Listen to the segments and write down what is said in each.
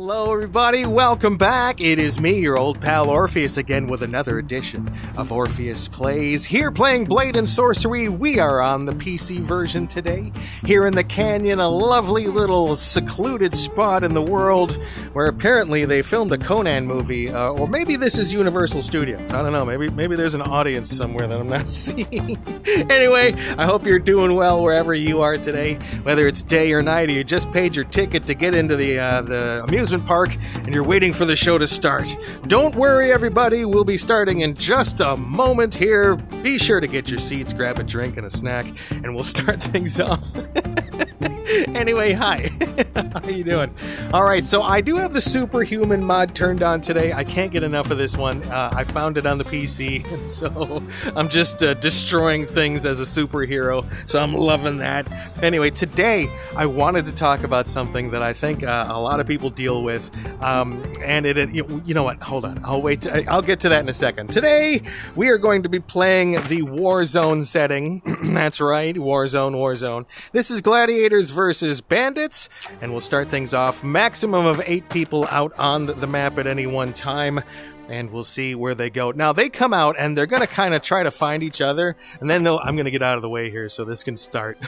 Hello everybody, welcome back. It is me, your old pal Orpheus, again with another edition of Orpheus Plays. Here playing Blade and Sorcery, we are on the PC version today. Here in the canyon, a lovely little secluded spot in the world where apparently they filmed a Conan movie, or maybe this is Universal Studios. I don't know, maybe there's an audience somewhere that I'm not seeing. Anyway, I hope you're doing well wherever you are today, whether it's day or night, or you just paid your ticket to get into the amusement park and you're waiting for the show to start. Don't worry, everybody, we'll be starting in just a moment here. Be sure to get your seats, grab a drink and a snack, and we'll start things off. Anyway, hi. How you doing? Alright, so I do have the Superhuman mod turned on today. I can't get enough of this one. I found it on the PC, and so I'm just destroying things as a superhero, so I'm loving that. Anyway, today I wanted to talk about something that I think a lot of people deal with, and you know what? Hold on. I'll get to that in a second. Today, we are going to be playing the Warzone setting. That's right, Warzone. This is Gladiators versus Bandits, and we'll start things off. Maximum of 8 people out on the map at any one time, and we'll see where they go. Now, they come out, and they're going to kind of try to find each other, and then I'm going to get out of the way here so this can start.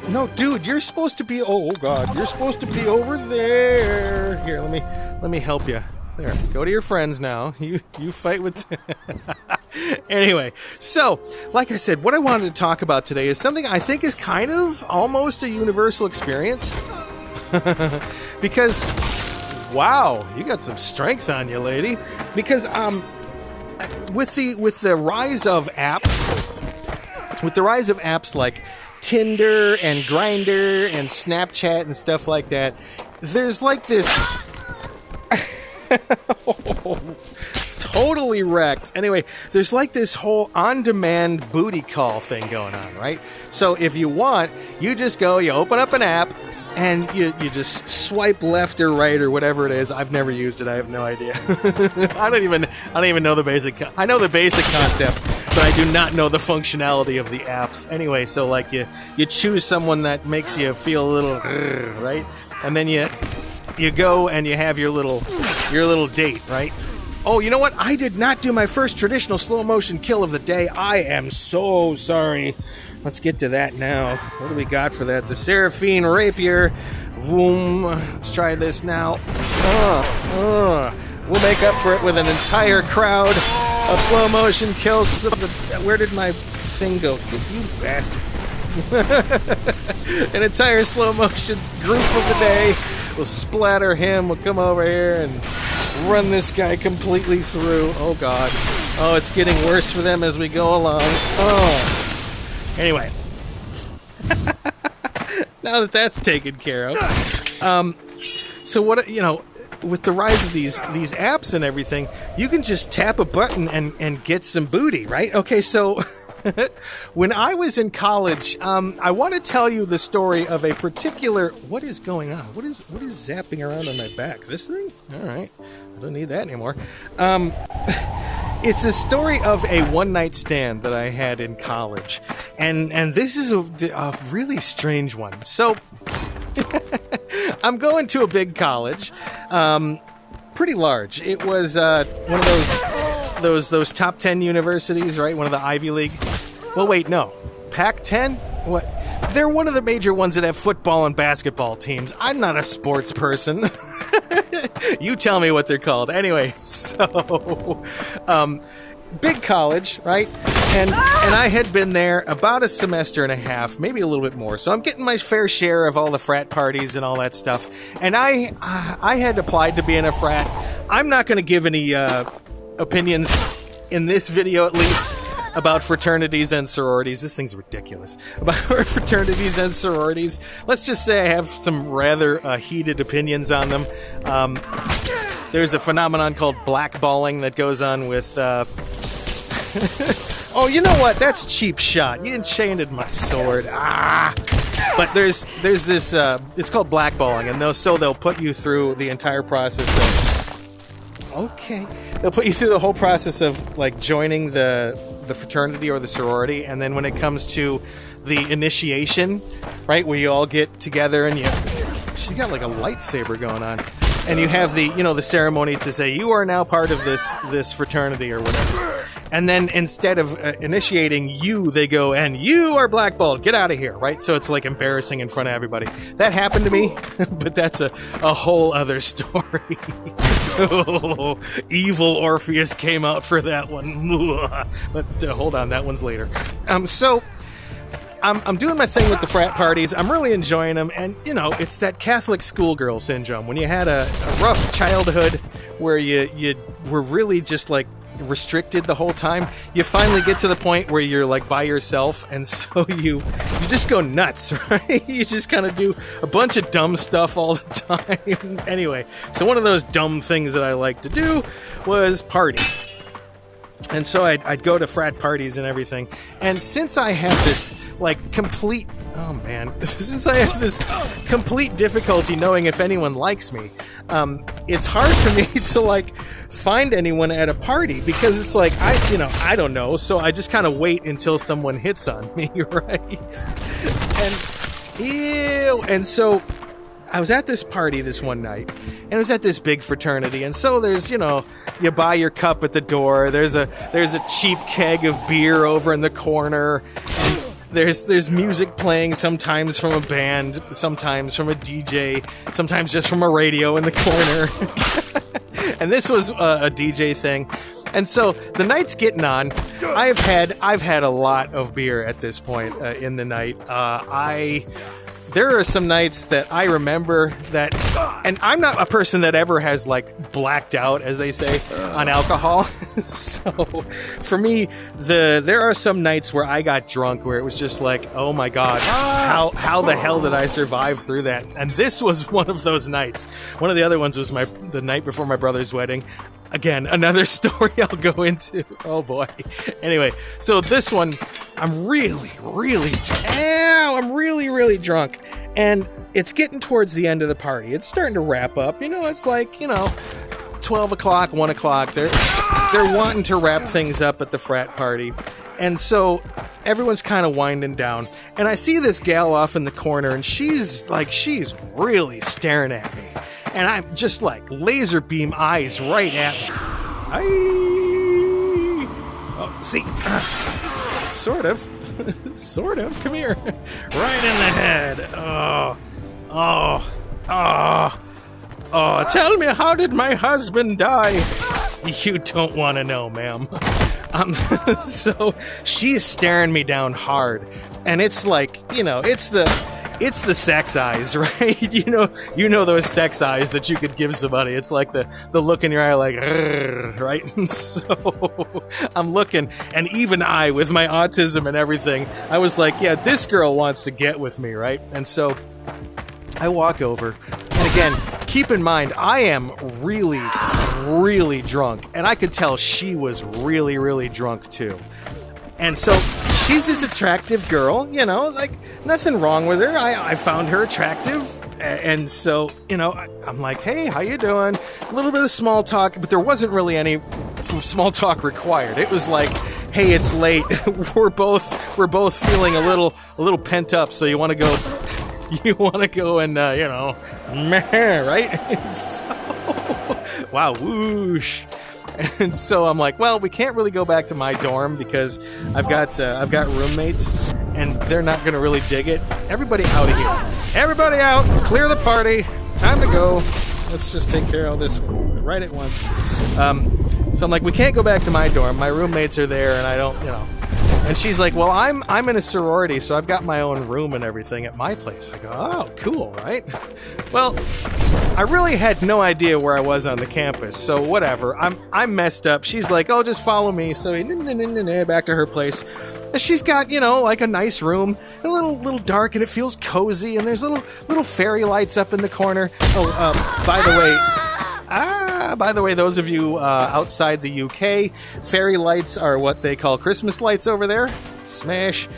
No, dude, you're supposed to be... Oh, God, you're supposed to be over there. Here, let me help you. There, go to your friends now. You fight with... Anyway, so, like I said, what I wanted to talk about today is something I think is kind of almost a universal experience. Because, wow, you got some strength on you, lady. Because, with the rise of apps like Tinder and Grindr and Snapchat and stuff like that, there's like this... Totally wrecked. Anyway, there's like this whole on-demand booty call thing going on, right? So if you want, you just go, you open up an app, and you just swipe left or right or whatever it is. I've never used it. I have no idea. I don't even know the basic... I know the basic concept, but I do not know the functionality of the apps. Anyway, so like you choose someone that makes you feel a little... right? And then you go and you have your little date, right? Oh, you know what? I did not do my first traditional slow motion kill of the day. I am so sorry. Let's get to that now. What do we got for that? The Seraphine Rapier. Boom. Let's try this now. We'll make up for it with an entire crowd of slow motion kills. Where did my thing go? You bastard. An entire slow motion group of the day. We'll splatter him. We'll come over here and run this guy completely through. Oh, God. Oh, it's getting worse for them as we go along. Oh. Anyway. Now that that's taken care of. So what, with the rise of these apps and everything, you can just tap a button and get some booty, right? Okay, so... When I was in college, I want to tell you the story of a particular... What is going on? What is zapping around on my back? This thing? All right. I don't need that anymore. It's the story of a one-night stand that I had in college. And this is a really strange one. So, I'm going to a big college. Pretty large. It was one of those top 10 universities, right? One of the Ivy League. Well, wait, no. Pac-10? What? They're one of the major ones that have football and basketball teams. I'm not a sports person. You tell me what they're called. Anyway, so big college, right? And I had been there about a semester and a half, maybe a little bit more. So I'm getting my fair share of all the frat parties and all that stuff. And I had applied to be in a frat. I'm not going to give any opinions in this video, at least, about fraternities and sororities. This thing's ridiculous. About fraternities and sororities. Let's just say I have some rather heated opinions on them. There's a phenomenon called blackballing that goes on with... Oh, you know what? That's cheap shot. You enchanted my sword. But there's this... it's called blackballing, and they'll put you through the entire process of... Okay. They'll put you through the whole process of, like, joining the fraternity or the sorority, and then when it comes to the initiation, right, where you all get together and you she's got like a lightsaber going on. And you have the, the ceremony to say, you are now part of this fraternity or whatever. And then instead of initiating you, they go, and you are blackballed. Get out of here, right? So it's like embarrassing in front of everybody. That happened to me, but that's a whole other story. Oh, evil Orpheus came out for that one. But hold on, that one's later. So I'm doing my thing with the frat parties. I'm really enjoying them. And, it's that Catholic schoolgirl syndrome. When you had a rough childhood where you were really just like restricted the whole time, you finally get to the point where you're like by yourself, and so you just go nuts, right? You just kind of do a bunch of dumb stuff all the time. Anyway, so one of those dumb things that I like to do was party. And so I'd go to frat parties and everything. And since I have this complete difficulty knowing if anyone likes me, it's hard for me to find anyone at a party, because it's like I don't know, so I just kind of wait until someone hits on me, right? And so I was at this party this one night, and it was at this big fraternity, and so there's, you buy your cup at the door, there's a cheap keg of beer over in the corner, and there's music playing, sometimes from a band, sometimes from a DJ, sometimes just from a radio in the corner. And this was a DJ thing. And so the night's getting on. I've had a lot of beer at this point in the night. There are some nights that I remember that, and I'm not a person that ever has blacked out, as they say, on alcohol. So for me, there are some nights where I got drunk where it was just like, oh my God, how the hell did I survive through that? And this was one of those nights. One of the other ones was the night before my brother's wedding. Again, another story I'll go into. Oh boy. Anyway, so this one, I'm really drunk. And it's getting towards the end of the party. It's starting to wrap up. It's 12 o'clock, 1 o'clock. They're wanting to wrap things up at the frat party. And so everyone's kind of winding down. And I see this gal off in the corner, and she's really staring at me. And I'm just laser beam eyes right at me. Oh, see, sort of. Come here. Right in the head. Oh, tell me, how did my husband die? You don't want to know, ma'am. So she's staring me down hard. And it's it's the sex eyes, right? You know those sex eyes that you could give somebody. It's like the look in your eye, right? And so I'm looking, and even I, with my autism and everything, I was like, yeah, this girl wants to get with me, right? And so I walk over, and again, keep in mind, I am really drunk, and I could tell she was really drunk too. And so she's this attractive girl, nothing wrong with her. I found her attractive. And so, I'm like, hey, how you doing? A little bit of small talk, but there wasn't really any small talk required. It was like, hey, it's late. We're both feeling a little pent up. So you want to go and, meh, right? So, wow, whoosh. And so I'm like, well, we can't really go back to my dorm because I've got roommates, and they're not going to really dig it. Everybody out of here. Everybody out. Clear the party. Time to go. Let's just take care of this right at once. So I'm like, we can't go back to my dorm. My roommates are there, and I don't, And she's like, well, I'm in a sorority, so I've got my own room and everything at my place. I go, oh, cool, right? Well, I really had no idea where I was on the campus, so whatever. I'm messed up. She's like, oh, just follow me. So back to her place. And she's got, a nice room, a little dark, and it feels cozy, and there's little fairy lights up in the corner. Oh, by the way, those of you outside the UK, fairy lights are what they call Christmas lights over there. Smash.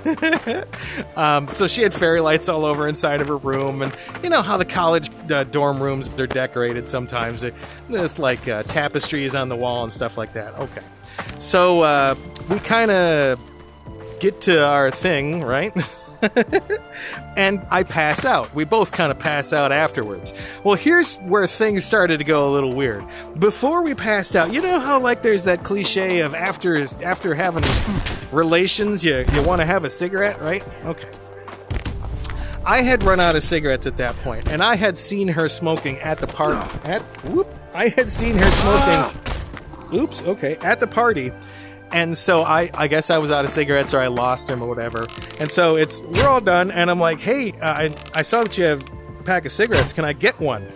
So she had fairy lights all over inside of her room, and you know how the college dorm rooms are decorated sometimes. There's tapestries on the wall and stuff like that. Okay. So we kind of get to our thing, right? And I pass out. We both kind of pass out afterwards. Well, here's where things started to go a little weird. Before we passed out, you know how like there's that cliche of after having relations, you want to have a cigarette, right? Okay. I had run out of cigarettes at that point, and I had seen her smoking at the party. I had seen her smoking. At the party. And so I guess I was out of cigarettes, or I lost them or whatever. And so we're all done, and I'm like, hey, I saw that you have a pack of cigarettes. Can I get one?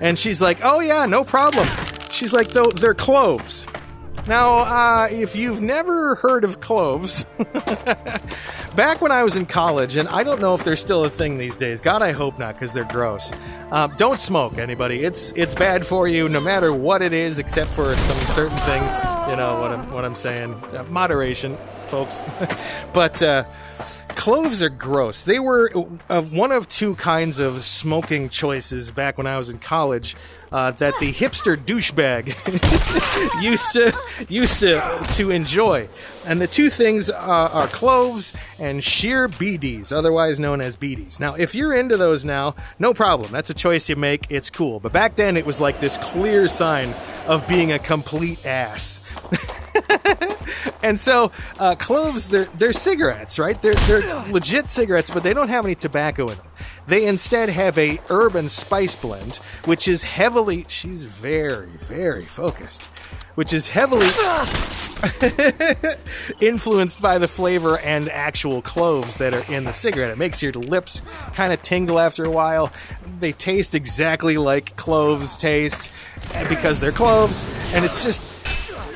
And she's like, oh yeah, no problem. She's like, they're cloves. Now, if you've never heard of cloves, back when I was in college, and I don't know if they're still a thing these days. God, I hope not, because they're gross. Don't smoke, anybody. It's bad for you, no matter what it is, except for some certain things. You know what I'm saying. Moderation, folks. But cloves are gross. They were one of two kinds of smoking choices back when I was in college that the hipster douchebag used to enjoy. And the two things are cloves and sheer BDs, otherwise known as BDs. Now, if you're into those now, no problem. That's a choice you make. It's cool. But back then, it was like this clear sign of being a complete ass. And so, cloves, they're cigarettes, right? They're legit cigarettes, but they don't have any tobacco in them. They instead have a herb and spice blend, which is heavily, she's very, very focused, which is heavily influenced by the flavor and actual cloves that are in the cigarette. It makes your lips kind of tingle after a while. They taste exactly like cloves taste because they're cloves, and it's just,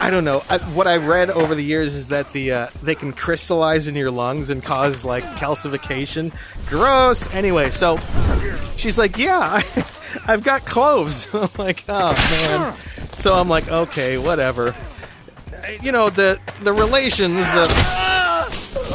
I don't know. What I read over the years is that they can crystallize in your lungs and cause like calcification. Gross. Anyway, so she's like, "Yeah, I've got cloves." I'm like, "Oh man." So I'm like, "Okay, whatever." You know, the relations,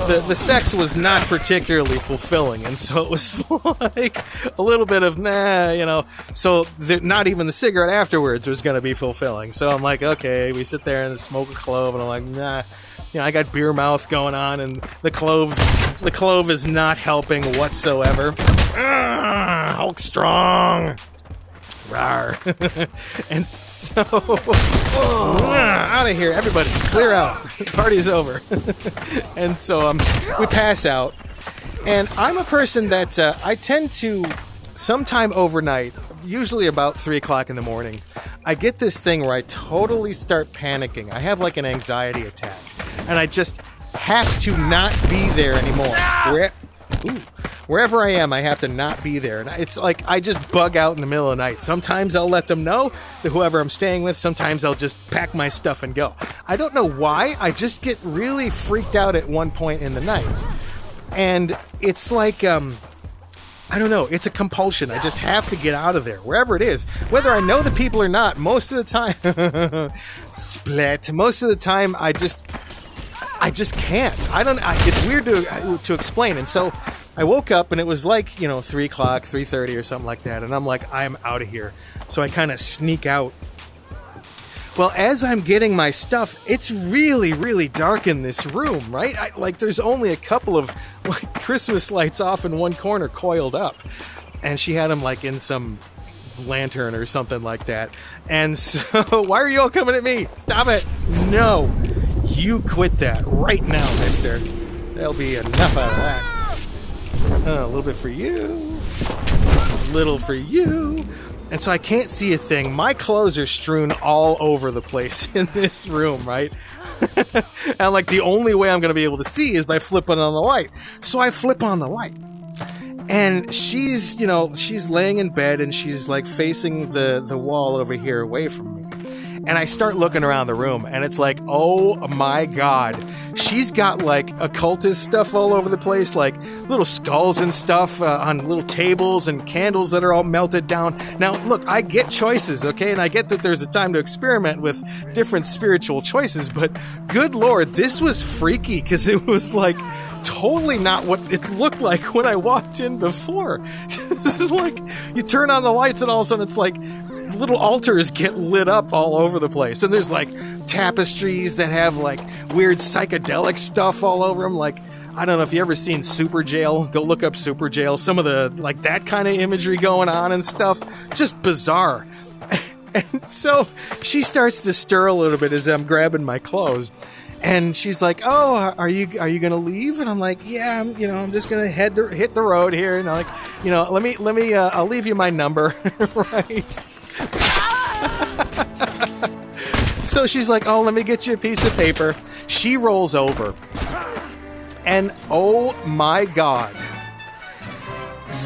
the sex was not particularly fulfilling, and so it was like a little bit of nah, you know. So not even the cigarette afterwards was going to be fulfilling. So I'm like, okay, we sit there and smoke a clove, and I'm like, nah, you know, I got beer mouth going on, and the clove is not helping whatsoever. Hulk strong. Rawr. And so, out of here, everybody, clear out. Party's over. And so we pass out. And I'm a person that I tend to, sometime overnight, usually about 3 o'clock in the morning, I get this thing where I totally start panicking. I have like an anxiety attack. And I just have to not be there anymore. Wherever I am, I have to not be there. And it's like I just bug out in the middle of the night. Sometimes I'll let them know, whoever I'm staying with. Sometimes I'll just pack my stuff and go. I don't know why. I just get really freaked out at one point in the night. And it's like, I don't know. It's a compulsion. I just have to get out of there, wherever it is. Whether I know the people or not, most of the time, split. Most of the time, I just can't. It's weird to explain. And so I woke up and it was like, 3 o'clock, 3:30 or something like that. And I'm like, I'm out of here. So I kind of sneak out. Well, as I'm getting my stuff, it's really, really dark in this room, right? There's only a couple of Christmas lights off in one corner coiled up. And she had them in some lantern or something like that. And so, why are you all coming at me? Stop it. No. You quit that right now, mister. There'll be enough out of that. A little bit for you. A little for you. And so I can't see a thing. My clothes are strewn all over the place in this room, right? And the only way I'm going to be able to see is by flipping on the light. So I flip on the light. And she's laying in bed and she's facing the wall over here away from me. And I start looking around the room, and it's like, oh my god. She's got occultist stuff all over the place, little skulls and stuff on little tables and candles that are all melted down. Now, look, I get choices, okay? And I get that there's a time to experiment with different spiritual choices, but good lord, this was freaky because it was totally not what it looked like when I walked in before. This is you turn on the lights and all of a sudden it's little altars get lit up all over the place. And there's tapestries that have weird psychedelic stuff all over them. I don't know if you ever seen Super Jail. Go look up Super Jail. Some of the, like, that kind of imagery going on and stuff. Just bizarre. And so she starts to stir a little bit as I'm grabbing my clothes. And she's like, "Oh, are you going to leave?" And I'm like, "Yeah, I'm just going to hit the road here." And I'm like, let me I'll leave you my number. Right. So she's like, "Oh, let me get you a piece of paper." She rolls over. And oh my God.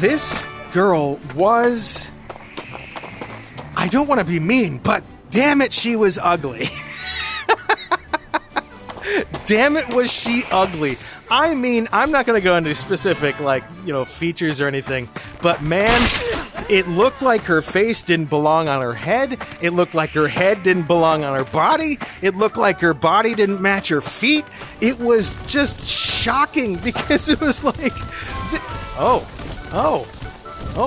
This girl was, I don't want to be mean, but damn it, she was ugly. Damn it, was she ugly. I mean, I'm not going to go into specific, features or anything, but man, it looked like her face didn't belong on her head. It looked like her head didn't belong on her body. It looked like her body didn't match her feet. It was just shocking because it was like, oh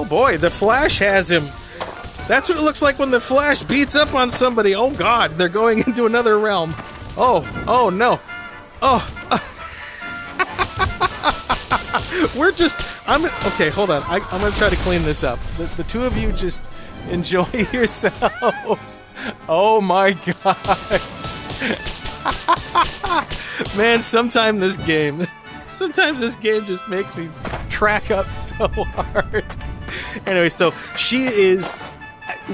boy, the Flash has him. That's what it looks like when the Flash beats up on somebody. Oh God, they're going into another realm. Oh no. Okay, hold on. I'm going to try to clean this up. The two of you just enjoy yourselves. Oh my God. Man, sometimes this game just makes me crack up so hard. Anyway, so she is,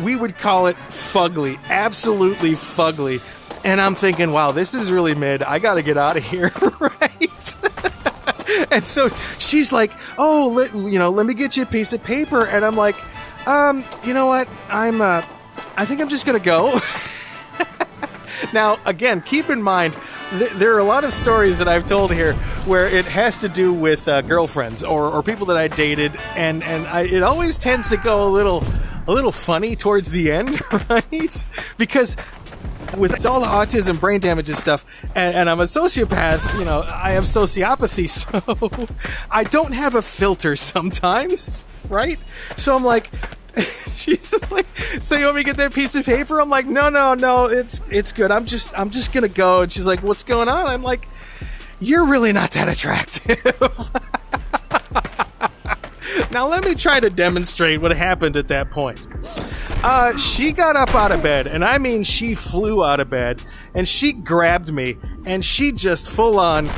we would call it fugly. Absolutely fugly. And I'm thinking, wow, this is really mid. I got to get out of here, right? And so she's like, "Oh, let me get you a piece of paper." And I'm like, you know what? I think I'm just going to go. Now, again, keep in mind, there are a lot of stories that I've told here where it has to do with girlfriends or people that I dated. And it always tends to go a little funny towards the end, right? Because with all the autism, brain damage and stuff, and I'm a sociopath, I have sociopathy, so I don't have a filter sometimes, right? So I'm like, she's like, "So you want me to get that piece of paper?" I'm like, no, it's good. I'm just gonna go. And she's like, "What's going on?" I'm like, "You're really not that attractive." Now let me try to demonstrate what happened at that point. She got up out of bed, and I mean she flew out of bed, and she grabbed me, and she just full on,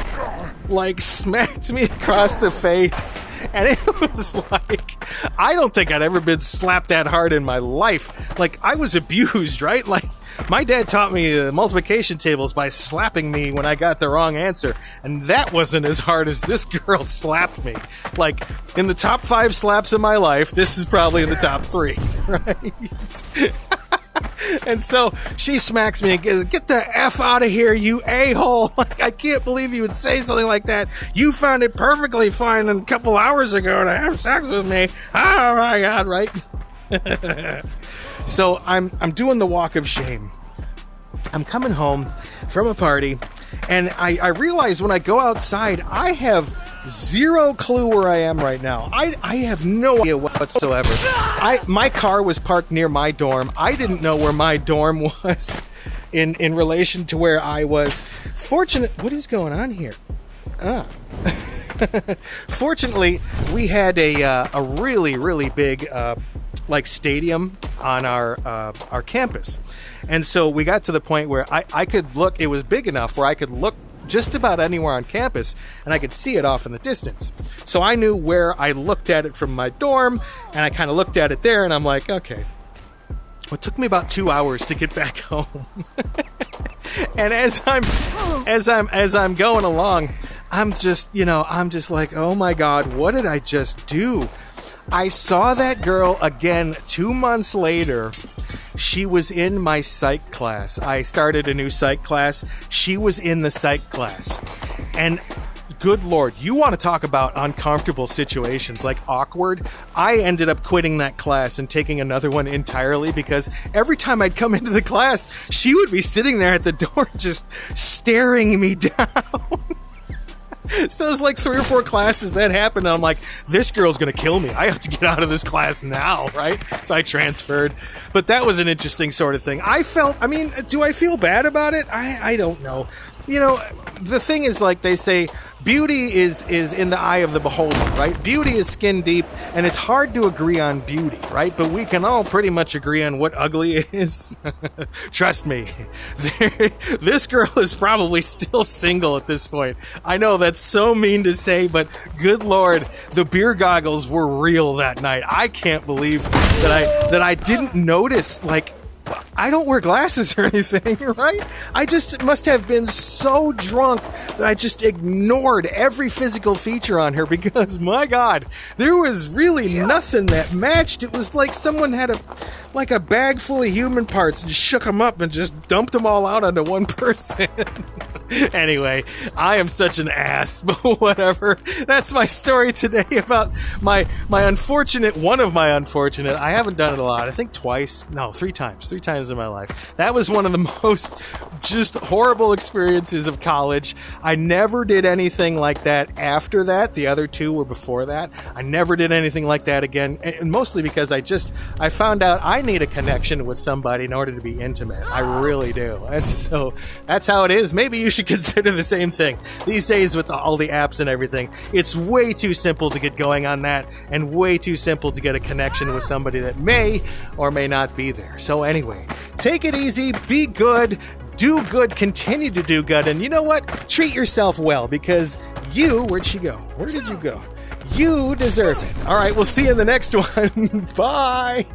smacked me across the face, and it was like, I don't think I'd ever been slapped that hard in my life. I was abused, right? My dad taught me multiplication tables by slapping me when I got the wrong answer, and that wasn't as hard as this girl slapped me. In the top 5 slaps of my life, this is probably in the top 3, right? And so she smacks me and goes, "Get the F out of here, you a-hole." I can't believe you would say something like that. You found it perfectly fine a couple hours ago to have sex with me. Oh my God, right? So I'm doing the walk of shame. I'm coming home from a party, and I realize when I go outside, I have zero clue where I am right now. I have no idea whatsoever. My car was parked near my dorm. I didn't know where my dorm was in relation to where I was. What is going on here? Fortunately, we had a really, really big stadium on our campus. And so we got to the point where I could look, it was big enough where I could look just about anywhere on campus and I could see it off in the distance. So I knew where I looked at it from my dorm, and I kind of looked at it there, and I'm like, okay. Well, it took me about 2 hours to get back home. And as I'm going along, I'm just like, oh my God, what did I just do? I saw that girl again 2 months later. She was in my psych class. I started a new psych class. She was in the psych class. And good Lord, you want to talk about uncomfortable situations, awkward. I ended up quitting that class and taking another one entirely because every time I'd come into the class, she would be sitting there at the door just staring me down. So it was 3 or 4 classes that happened, and I'm like, this girl's going to kill me. I have to get out of this class now, right? So I transferred. But that was an interesting sort of thing. Do I feel bad about it? I don't know. you know, the thing is, like they say, beauty is in the eye of the beholder, right? Beauty is skin deep, and it's hard to agree on beauty, right? But we can all pretty much agree on what ugly is. Trust me, this girl is probably still single at this point. I know that's so mean to say, but good Lord, the beer goggles were real that night. I can't believe that I didn't notice, like, I don't wear glasses or anything, right? I just must have been so drunk that I just ignored every physical feature on her because, my God, there was really nothing that matched. It was like someone had a bag full of human parts and just shook them up and just dumped them all out onto one person. Anyway, I am such an ass, but whatever. That's my story today about one of my unfortunate, I haven't done it a lot, I think three times in my life. That was one of the most just horrible experiences of college. I never did anything like that after that. The other two were before that. I never did anything like that again, and mostly because I found out I need a connection with somebody in order to be intimate. I really do. And so that's how it is. Maybe you should consider the same thing. These days with all the apps and everything, it's way too simple to get going on that and way too simple to get a connection with somebody that may or may not be there. So anyway, take it easy, be good, do good, continue to do good, and you know what? Treat yourself well because where'd she go? Where did you go? You deserve it. All right, we'll see you in the next one. Bye.